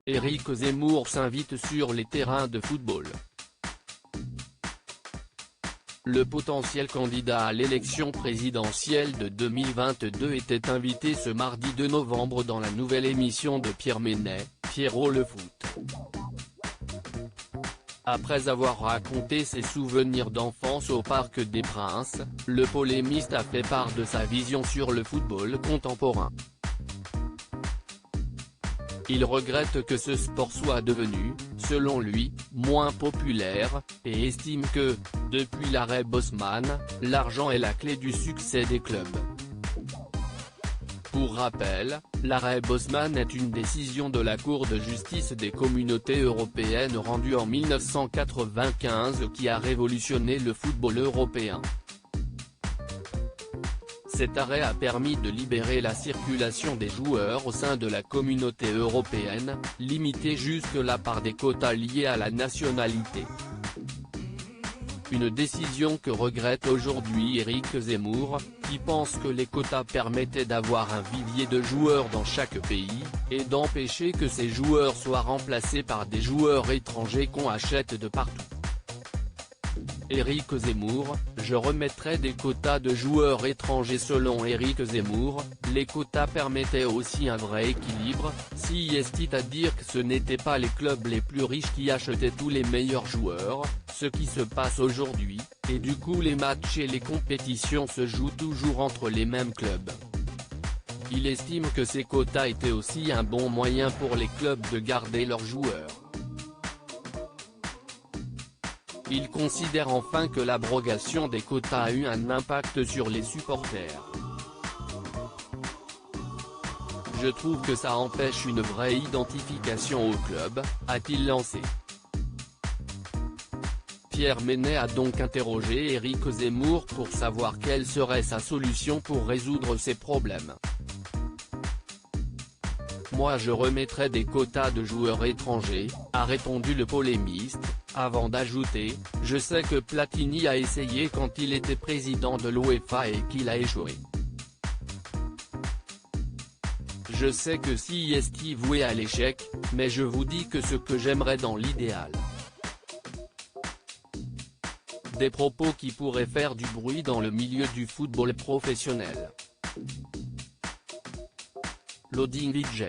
Éric Zemmour s'invite sur les terrains de football. Le potentiel candidat à l'élection présidentielle de 2022 était invité ce mardi 2 novembre dans la nouvelle émission de Pierre Ménès, Pierrot le foot. Après avoir raconté ses souvenirs d'enfance au Parc des Princes, le polémiste a fait part de sa vision sur le football contemporain. Il regrette que ce sport soit devenu, selon lui, moins populaire, et estime que, depuis l'arrêt Bosman, l'argent est la clé du succès des clubs. Pour rappel, l'arrêt Bosman est une décision de la Cour de justice des communautés européennes rendue en 1995 qui a révolutionné le football européen. Cet arrêt a permis de libérer la circulation des joueurs au sein de la communauté européenne, limitée jusque-là par des quotas liés à la nationalité. Une décision que regrette aujourd'hui Éric Zemmour, qui pense que les quotas permettaient d'avoir un vivier de joueurs dans chaque pays, et d'empêcher que ces joueurs soient remplacés par des joueurs étrangers qu'on achète de partout. Éric Zemmour, je remettrai des quotas de joueurs étrangers. Selon Éric Zemmour, les quotas permettaient aussi un vrai équilibre, si est à dire que ce n'étaient pas les clubs les plus riches qui achetaient tous les meilleurs joueurs, ce qui se passe aujourd'hui, et du coup les matchs et les compétitions se jouent toujours entre les mêmes clubs. Il estime que ces quotas étaient aussi un bon moyen pour les clubs de garder leurs joueurs. Il considère enfin que l'abrogation des quotas a eu un impact sur les supporters. Je trouve que ça empêche une vraie identification au club, a-t-il lancé. Pierre Ménès a donc interrogé Éric Zemmour pour savoir quelle serait sa solution pour résoudre ces problèmes. Moi je remettrais des quotas de joueurs étrangers, a répondu le polémiste, avant d'ajouter, je sais que Platini a essayé quand il était président de l'UEFA et qu'il a échoué. Je sais que si est voué à l'échec, mais je vous dis que ce que j'aimerais dans l'idéal. Des propos qui pourraient faire du bruit dans le milieu du football professionnel. Loading DJ.